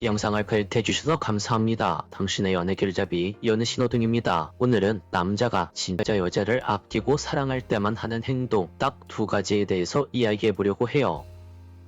영상을 클릭해주셔서 감사합니다. 당신의 연애 길잡이 연애 신호등입니다. 오늘은 남자가 진짜 여자를 아끼고 사랑할 때만 하는 행동 딱 두 가지에 대해서 이야기해보려고 해요.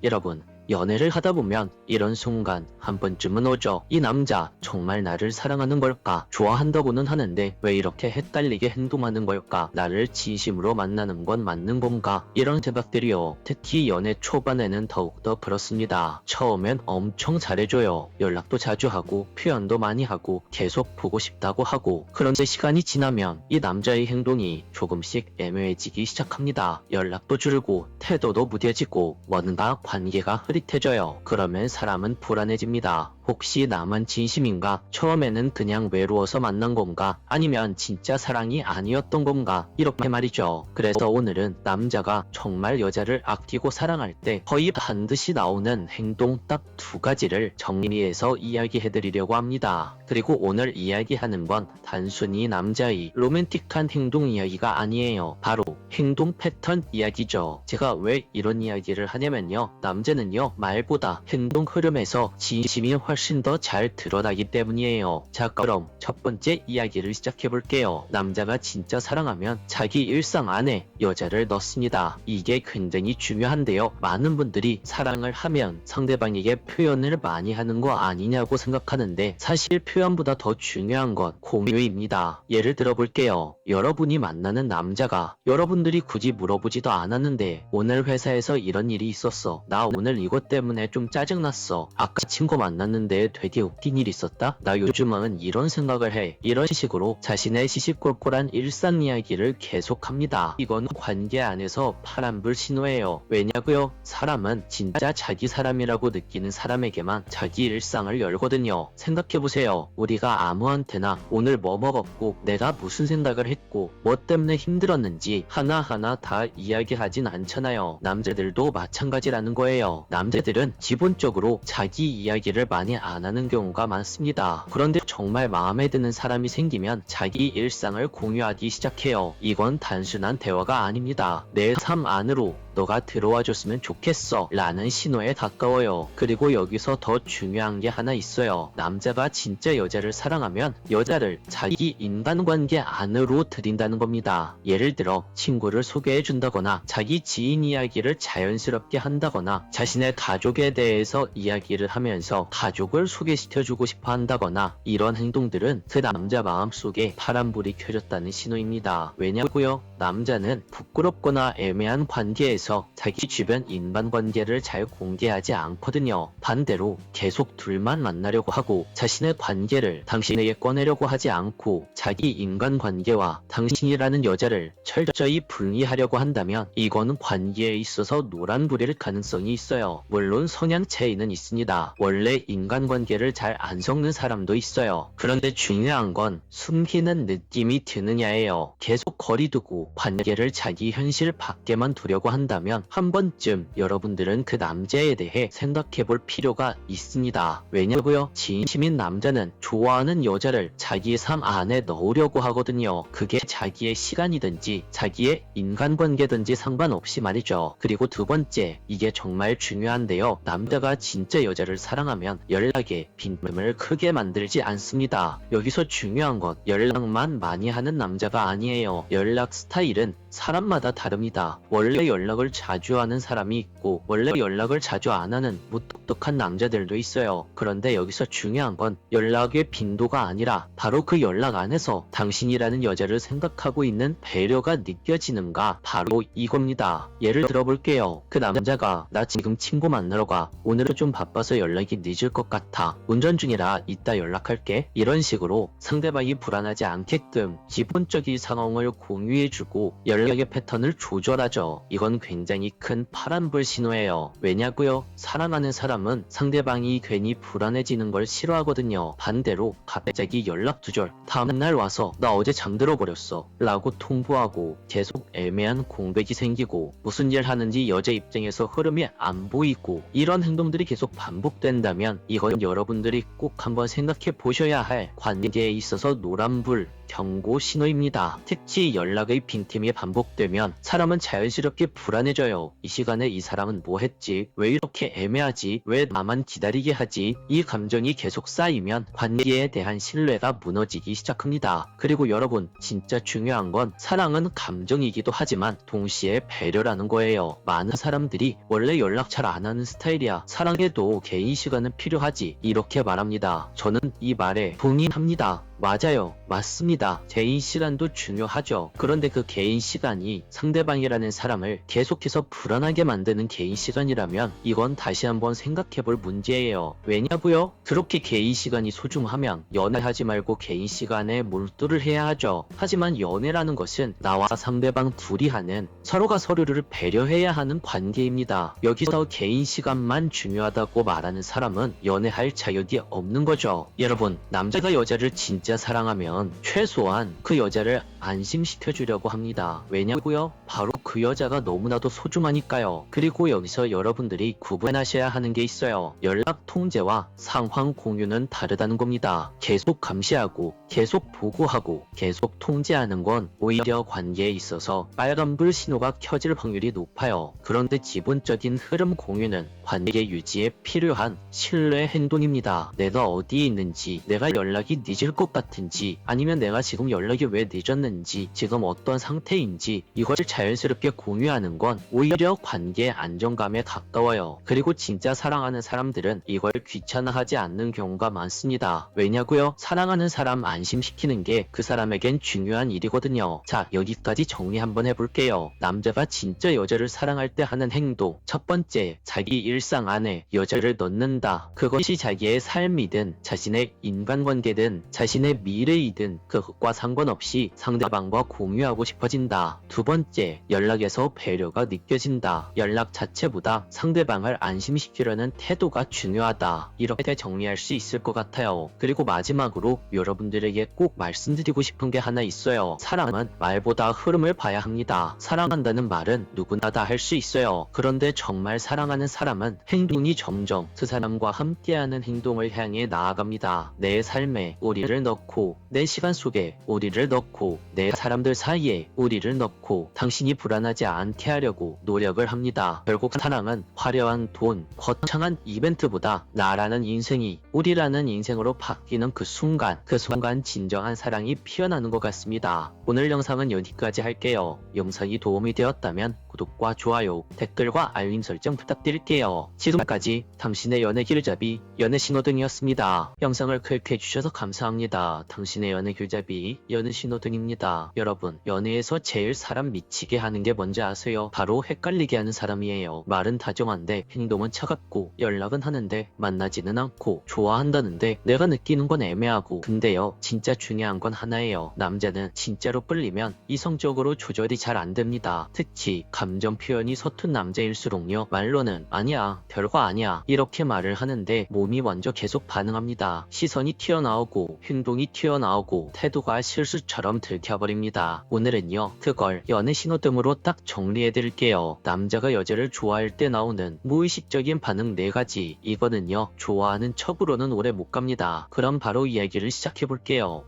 여러분, 연애를 하다 보면 이런 순간 한 번쯤은 오죠. 이 남자 정말 나를 사랑하는 걸까? 좋아한다고는 하는데 왜 이렇게 헷갈리게 행동하는 걸까? 나를 진심으로 만나는 건 맞는 건가? 이런 생각들이요. 특히 연애 초반에는 더욱더 그렇습니다. 처음엔 엄청 잘해줘요. 연락도 자주 하고 표현도 많이 하고 계속 보고 싶다고 하고, 그런데 시간이 지나면 이 남자의 행동이 조금씩 애매해지기 시작합니다. 연락도 줄고 태도도 무뎌지고 뭔가 관계가 흐릿해져요. 그러면 사람은 불안해집니다. 혹시 나만 진심인가? 처음에는 그냥 외로워서 만난 건가? 아니면 진짜 사랑이 아니었던 건가? 이렇게 말이죠. 그래서 오늘은 남자가 정말 여자를 아끼고 사랑할 때 거의 반드시 나오는 행동 딱 두 가지를 정리해서 이야기해드리려고 합니다. 그리고 오늘 이야기하는 건 단순히 남자의 로맨틱한 행동 이야기가 아니에요. 바로 행동 패턴 이야기죠. 제가 왜 이런 이야기를 하냐면요. 남자는요, 말보다 행동 흐름에서 진심이 훨씬 더 잘 드러나기 때문이에요. 자, 그럼 첫 번째 이야기를 시작해볼게요. 남자가 진짜 사랑하면 자기 일상 안에 여자를 넣습니다. 이게 굉장히 중요한데요. 많은 분들이 사랑을 하면 상대방에게 표현을 많이 하는 거 아니냐고 생각하는데, 사실 표현보다 더 중요한 건 공유입니다. 예를 들어볼게요. 여러분이 만나는 남자가 여러분들이 굳이 물어보지도 않았는데 오늘 회사에서 이런 일이 있었어. 나 오늘 이것 때문에 좀 짜증났어. 아까 친구 만났는데 되게 웃긴 일 있었다. 나 요즘은 이런 생각을 해. 이런 식으로 자신의 시시콜콜한 일상 이야기를 계속합니다. 이건 관계 안에서 파란불 신호예요. 왜냐고요? 사람은 진짜 자기 사람이라고 느끼는 사람에게만 자기 일상을 열거든요. 생각해보세요. 우리가 아무한테나 오늘 뭐 먹었고 내가 무슨 생각을 했고 뭐 때문에 힘들었는지 하나하나 다 이야기하진 않잖아요. 남자들도 마찬가지라는 거예요. 남자들은 기본적으로 자기 이야기를 많이 안 하는 경우가 많습니다. 그런데 정말 마음에 드는 사람이 생기면 자기 일상을 공유하기 시작해요. 이건 단순한 대화가 아닙니다. 내 삶 안으로 너가 들어와 줬으면 좋겠어 라는 신호에 가까워요. 그리고 여기서 더 중요한 게 하나 있어요. 남자가 진짜 여자를 사랑하면 여자를 자기 인간관계 안으로 들인다는 겁니다. 예를 들어 친구를 소개해 준다거나 자기 지인 이야기를 자연스럽게 한다거나 자신의 가족에 대해서 이야기를 하면서 가족을 소개시켜주고 싶어 한다거나, 이런 행동들은 그 남자 마음속에 파란불이 켜졌다는 신호입니다. 왜냐고요? 남자는 부끄럽거나 애매한 관계에서 자기 주변 인간관계를 잘 공개하지 않거든요. 반대로 계속 둘만 만나려고 하고 자신의 관계를 당신에게 꺼내려고 하지 않고 자기 인간관계와 당신이라는 여자를 철저히 분리하려고 한다면 이거는 관계에 있어서 노란불일 가능성이 있어요. 물론 성향 차이는 있습니다. 원래 인간관계를 잘 안 섞는 사람도 있어요. 그런데 중요한 건 숨기는 느낌이 드느냐예요. 계속 거리두고 관계를 자기 현실 밖에만 두려고 한다면 한 번쯤 여러분들은 그 남자에 대해 생각해볼 필요가 있습니다. 왜냐고요? 진심인 남자는 좋아하는 여자를 자기의 삶 안에 넣으려고 하거든요. 그게 자기의 시간이든지 자기의 인간관계든지 상관없이 말이죠. 그리고 두 번째, 이게 정말 중요한데요. 남자가 진짜 여자를 사랑하면 연락에 빈틈을 크게 만들지 않습니다. 여기서 중요한 건 연락만 많이 하는 남자가 아니에요. 연락 스타일은 사람마다 다릅니다. 원래 연락을 자주 하는 사람이 있고 원래 연락을 자주 안 하는 무뚝뚝한 남자들도 있어요. 그런데 여기서 중요한 건 연락의 빈도가 아니라 바로 그 연락 안에서 당신이라는 여자를 생각하고 있는 배려가 느껴지는가, 바로 이겁니다. 예를 들어볼게요. 그 남자가 나 지금 친구 만나러 가. 오늘은 좀 바빠서 연락이 늦을 것 같아. 운전 중이라 이따 연락할게. 이런 식으로 상대방이 불안하지 않게끔 기본적인 상황을 공유해주고 연락의 패턴을 조절하죠. 이건 굉장히 큰 파란불 신호예요. 왜냐고요? 사랑하는 사람은 상대방이 괜히 불안해지는 걸 싫어하거든요. 반대로 갑자기 연락 두절, 다음날 와서 나 어제 잠들어 버렸어 라고 통보하고 계속 애매한 공백이 생기고 무슨 일 하는지 여자 입장에서 흐름이 안 보이고, 이런 행동들이 계속 반복된다면 이건 여러분들이 꼭 한번 생각해 보셔야 할 관계에 있어서 노란불 경고 신호입니다. 특히 연락의 빈틈이 반복되면 사람은 자연스럽게 불안해져요. 이 시간에 이 사람은 뭐 했지? 왜 이렇게 애매하지? 왜 나만 기다리게 하지? 이 감정이 계속 쌓이면 관계에 대한 신뢰가 무너지기 시작합니다. 그리고 여러분, 진짜 중요한 건 사랑은 감정이기도 하지만 동시에 배려라는 거예요. 많은 사람들이 원래 연락 잘 안 하는 스타일이야. 사랑해도 개인 시간은 필요하지. 이렇게 말합니다. 저는 이 말에 동의합니다. 맞아요. 맞습니다. 개인 시간도 중요하죠. 그런데 그 개인 시간이 상대방이라는 사람을 계속해서 불안하게 만드는 개인 시간이라면 이건 다시 한번 생각해볼 문제예요. 왜냐고요? 그렇게 개인 시간이 소중하면 연애하지 말고 개인 시간에 몰두를 해야 하죠. 하지만 연애라는 것은 나와 상대방 둘이 하는, 서로가 서로를 배려해야 하는 관계입니다. 여기서 개인 시간만 중요하다고 말하는 사람은 연애할 자격이 없는 거죠. 여러분, 남자가 여자를 진짜 사랑하면 최소한 그 여자를 안심시켜주려고 합니다. 왜냐고요? 바로 그 여자가 너무나도 소중하니까요. 그리고 여기서 여러분들이 구분하셔야 하는 게 있어요. 연락 통제와 상황 공유는 다르다는 겁니다. 계속 감시하고 계속 보고하고 계속 통제하는 건 오히려 관계에 있어서 빨간불 신호가 켜질 확률이 높아요. 그런데 기본적인 흐름 공유는 관계 유지에 필요한 신뢰 행동입니다. 내가 어디에 있는지, 내가 연락이 늦을 것 같은지, 아니면 내가 지금 연락이 왜 늦었는지, 지금 어떤 상태인지 이것을 자연스럽게 공유하는 건 오히려 관계의 안정감에 가까워요. 그리고 진짜 사랑하는 사람들은 이걸 귀찮아하지 않는 경우가 많습니다. 왜냐고요? 사랑하는 사람 안심시키는 게 그 사람에겐 중요한 일이거든요. 자, 여기까지 정리 한번 해볼게요. 남자가 진짜 여자를 사랑할 때 하는 행동. 첫 번째, 자기 일상 안에 여자를 넣는다. 그것이 자기의 삶이든 자신의 인간관계든 자신의 미래이든 그것과 상관없이 상대방과 공유하고 싶어진다. 두 번째, 연락에서 배려가 느껴진다. 연락 자체보다 상대방을 안심시키려는 태도가 중요하다. 이렇게 정리할 수 있을 것 같아요. 그리고 마지막으로 여러분들에게 꼭 말씀드리고 싶은 게 하나 있어요. 사랑은 말보다 흐름을 봐야 합니다. 사랑한다는 말은 누구나 다 할 수 있어요. 그런데 정말 사랑하는 사람은 행동이 점점 그 사람과 함께하는 행동을 향해 나아갑니다. 내 삶에 우리를 넣고, 내 시간 속에 우리를 넣고, 내 사람들 사이에 우리를 넣고 당신이 불안하지 않게 하려고 노력을 합니다. 결국 사랑은 화려한 돈, 거창한 이벤트보다 나라는 인생이 우리라는 인생으로 바뀌는 그 순간 진정한 사랑이 피어나는 것 같습니다. 오늘 영상은 여기까지 할게요. 영상이 도움이 되었다면 구독과 좋아요, 댓글과 알림 설정 부탁드릴게요. 지금까지 당신의 연애 길잡이 연애신호등이었습니다. 영상을 클릭해주셔서 감사합니다. 당신의 연애 길잡이 연애신호등입니다. 여러분, 연애에서 제일 사람 미치게 하는 게 뭔지 아세요? 바로 헷갈리게 하는 사람이에요. 말은 다정한데 행동은 차갑고, 연락은 하는데 만나지는 않고, 좋아한다는데 내가 느끼는 건 애매하고. 근데요, 진짜 중요한 건 하나예요. 남자는 진짜로 끌리면 이성적으로 조절이 잘 안 됩니다. 특히 감정 표현이 서툰 남자일수록요, 말로는 아니야, 별거 아니야 이렇게 말을 하는데 몸이 먼저 계속 반응합니다. 시선이 튀어나오고 행동이 튀어나오고 태도가 실수처럼 들켜버립니다. 오늘은요, 그걸 연애 신호등으로 딱 정리해드릴게요. 남자가 여자를 좋아할 때 나오는 무의식적인 반응 4가지. 이거는요, 좋아하는 척으로는 오래 못 갑니다. 그럼 바로 이야기를 시작해볼게요.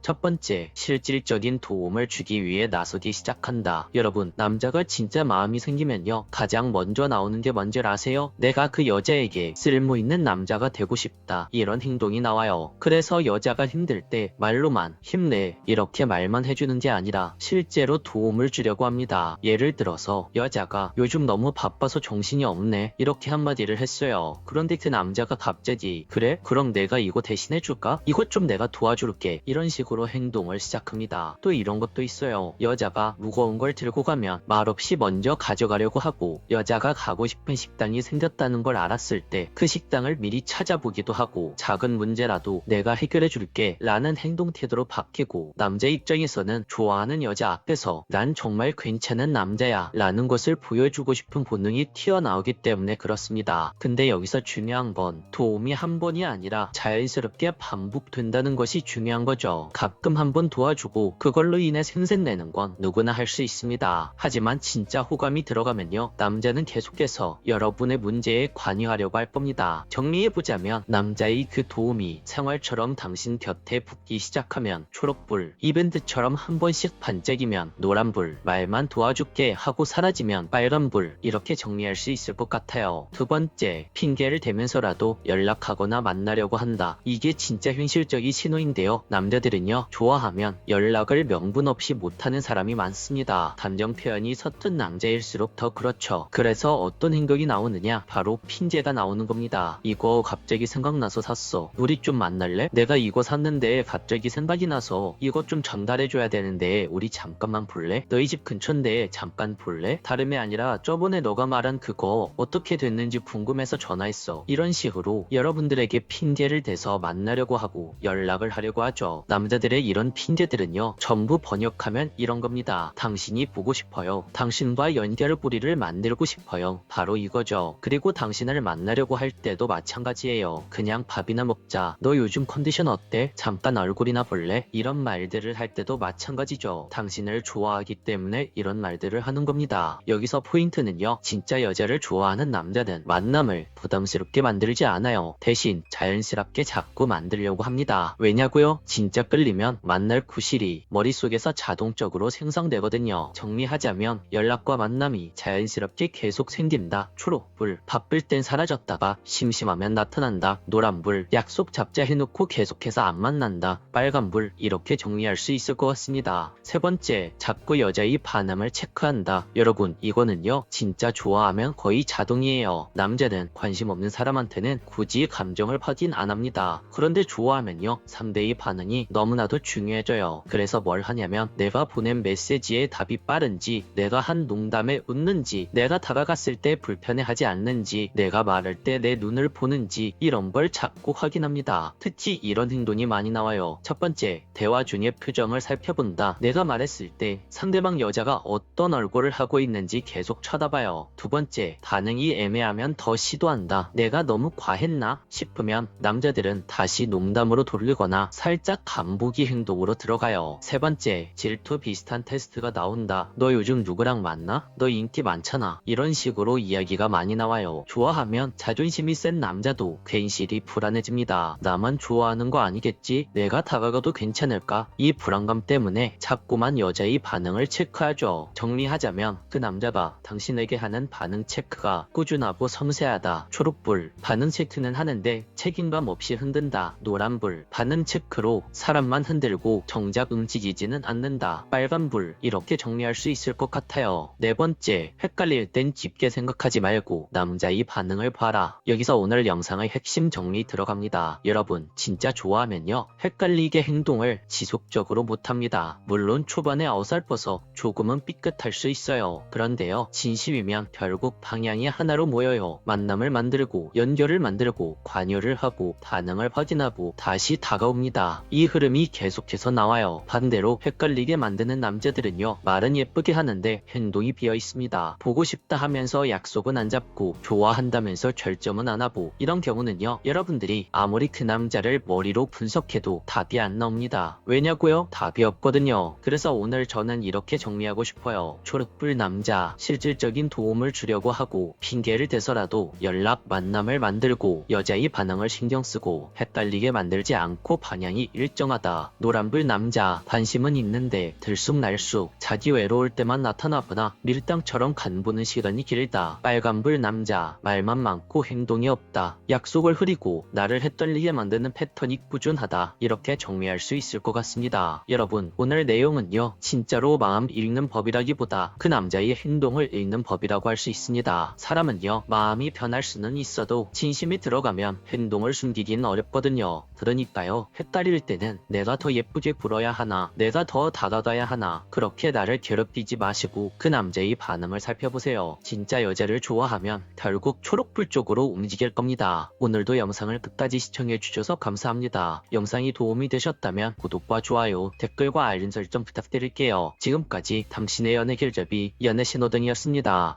첫 번째, 실질적인 도움을 주기 위해 나서기 시작한다. 여러분, 남자가 진짜 마음이 생기면요, 가장 먼저 나오는 게 뭔지 아세요? 내가 그 여자에게 쓸모있는 남자가 되고 싶다. 이런 행동이 나와요. 그래서 여자가 힘들 때 말로만 힘내 이렇게 말만 해주는 게 아니라 실제로 도움을 주려고 합니다. 예를 들어서 여자가 요즘 너무 바빠서 정신이 없네 이렇게 한마디를 했어요. 그런데 그 남자가 갑자기 그래? 그럼 내가 이거 대신해줄까? 이것 좀 내가 도와줄게. 이런 식으로 행동을 시작합니다. 또 이런 것도 있어요. 여자가 무거운 걸 들고 가면 말없이 먼저 가져가려고 하고, 여자가 가고 싶은 식당이 생겼다는 걸 알았을 때 그 식당을 미리 찾아보기도 하고, 작은 문제라도 내가 해결해 줄게 라는 행동 태도로 바뀌고, 남자 입장에서는 좋아하는 여자 앞에서 난 정말 괜찮은 남자야 라는 것을 보여주고 싶은 본능이 튀어나오기 때문에 그렇습니다. 근데 여기서 중요한 건 도움이 한 번이 아니라 자연스럽게 반복된다는 것이 중요한 거죠. 가끔 한번 도와주고 그걸로 인해 생색내는 건 누구나 할 수 있습니다. 하지만 진짜 호감이 들어가면요, 남자는 계속해서 여러분의 문제에 관여하려고 할 겁니다. 정리해보자면 남자의 그 도움이 생활처럼 당신 곁에 붙기 시작하면 초록불, 이벤트처럼 한 번씩 반짝이면 노란불, 말만 도와줄게 하고 사라지면 빨간불, 이렇게 정리할 수 있을 것 같아요. 두 번째, 핑계를 대면서라도 연락하거나 만나려고 한다. 이게 진짜 현실적인 신호인데요. 남자들은요, 좋아하면 연락을 명분 없이 못하는 사람이 많습니다. 감정 표현이 서툰 남자일수록 더 그렇죠. 그래서 어떤 행동이 나오느냐? 바로 핑계가 나오는 겁니다. 이거 갑자기 생각나서 샀어. 우리 좀 만날래? 내가 이거 샀는데 갑자기 생각이 나서 이거 좀 전달해줘야 되는데 우리 잠깐만 볼래? 너희 집 근처인데 잠깐 볼래? 다름이 아니라 저번에 너가 말한 그거 어떻게 됐는지 궁금해서 전화했어. 이런 식으로 여러분들에게 핑계를 대서 만나려고 하고 연락을 하려고 하죠. 남자들의 이런 핑계들은요, 전부 번역하면 이런 겁니다. 당신이 보고 싶어요. 당신과 연결고리를 만들고 싶어요. 바로 이거죠. 그리고 당신을 만나려고 할 때도 마찬가지예요. 그냥 밥이나 먹자. 너 요즘 컨디션 어때? 잠깐 얼굴이나 볼래? 이런 말들을 할 때도 마찬가지죠. 당신을 좋아하기 때문에 이런 말들을 하는 겁니다. 여기서 포인트는요, 진짜 여자를 좋아하는 남자는 만남을 부담스럽게 만들지 않아요. 대신 자연스럽게 자꾸 만들려고 합니다. 왜냐고요? 진짜 끌리면 만날 구실이 머릿속에서 자동적으로 생성되거든요. 정리하자면 연락과 만남이 자연스럽게 계속 생긴다. 초록불, 바쁠 땐 사라졌다가 심심하면 나타난다. 노란불, 약속 잡자 해놓고 계속해서 안 만난다. 빨간불, 이렇게 정리할 수 있을 것 같습니다. 세 번째, 자꾸 여자의 반응을 체크한다. 여러분, 이거는요, 진짜 좋아하면 거의 자동이에요. 남자는 관심 없는 사람한테는 굳이 감정을 확인 안 합니다. 그런데 좋아하면요, 상대의 반응이 너무나도 중요해져요. 그래서 뭘 하냐면 내가 보낸 메시지에 답이 빠른지, 내가 한 농담에 웃는지, 내가 다가갔을 때 불편해하지 않는지, 내가 말할 때 내 눈을 보는지, 이런 걸 자꾸 확인합니다. 특히 이런 행동이 많이 나와요. 첫 번째, 대화 중에 표정을 살펴본다. 내가 말했을 때 상대방 여자가 어떤 얼굴을 하고 있는지 계속 쳐다봐요. 두 번째, 반응이 애매하면 더 시도한다. 내가 너무 과했나 싶으면 남자들은 다시 농담으로 돌리거나 살짝 간보기 행동으로 들어가요. 세 번째, 질투 비슷한 테스트가 나온다. 너 요즘 누구랑 만나? 너 인기 많잖아. 이런 식으로 이야기가 많이 나와요. 좋아하면 자존심이 센 남자도 괜시리 불안해집니다. 나만 좋아하는 거 아니겠지? 내가 다가가도 괜찮을까? 이 불안감 때문에 자꾸만 여자의 반응을 체크하죠. 정리하자면 그 남자가 당신에게 하는 반응 체크가 꾸준하고 섬세하다. 초록불, 반응 체크는 하는데 책임감 없이 흔든다. 노란불, 반응 체크로 사람만 흔들고 정작 움직이지는 않는다. 빨간불, 이렇게 정리할 수 있을 것 같아요. 네 번째, 헷갈릴 땐 깊게 생각하지 말고 남자의 반응을 봐라. 여기서 오늘 영상의 핵심 정리 들어갑니다. 여러분, 진짜 좋아하면요, 헷갈리게 행동을 지속적으로 못합니다. 물론 초반에 어설퍼서 조금은 삐끗할 수 있어요. 그런데요, 진심이면 결국 방향이 하나로 모여요. 만남을 만들고 연결을 만들고 관여를 하고 반응을 확인하고 다시 다가옵니다. 이 흐름이 계속해서 나와요. 반대로 헷갈리게 만드는 남자들은요, 말은 예쁘게 하는데 행동이 비어 있습니다. 보고 싶다 하면서 약속은 안 잡고 좋아한다면서 결점은 안 하고, 이런 경우는요, 여러분들이 아무리 그 남자를 머리로 분석해도 답이 안 나옵니다. 왜냐고요? 답이 없거든요. 그래서 오늘 저는 이렇게 정리하고 싶어요. 초록불 남자, 실질적인 도움을 주려고 하고 핑계를 대서라도 연락, 만남을 만들고 여자의 반응을 신경 쓰고 헷갈리게 만들지 않고 방향이 일정하다. 노란불 남자, 관심은 있는데 들쑥날쑥 자기 외로울 때만 나타나거나 밀당처럼 간보는 시간이 길다. 빨간불 남자, 말만 많고 행동이 없다. 약속을 흐리고 나를 헷갈리게 만드는 패턴이 꾸준하다. 이렇게 정리할 수 있을 것 같습니다. 여러분, 오늘 내용은요, 진짜로 마음 읽는 법이라기보다 그 남자의 행동을 읽는 법이라고 할 수 있습니다. 사람은요, 마음이 변할 수는 있어도 진심이 들어가면 행동을 숨기긴 어렵거든요. 그러니까요, 헷갈릴 때는 내가 더 예쁘게 굴어야 하나, 내가 더 다가가야 하나, 그렇게 나를 괴롭히지 마시고 그 남자의 반응을 살펴보세요. 진짜 여자를 좋아하면 결국 초록불 쪽으로 움직일 겁니다. 오늘도 영상을 끝까지 시청해주셔서 감사합니다. 영상이 도움이 되셨다면 구독과 좋아요, 댓글과 알림 설정 부탁드릴게요. 지금까지 당신의 연애 길잡이 연애신호등이었습니다.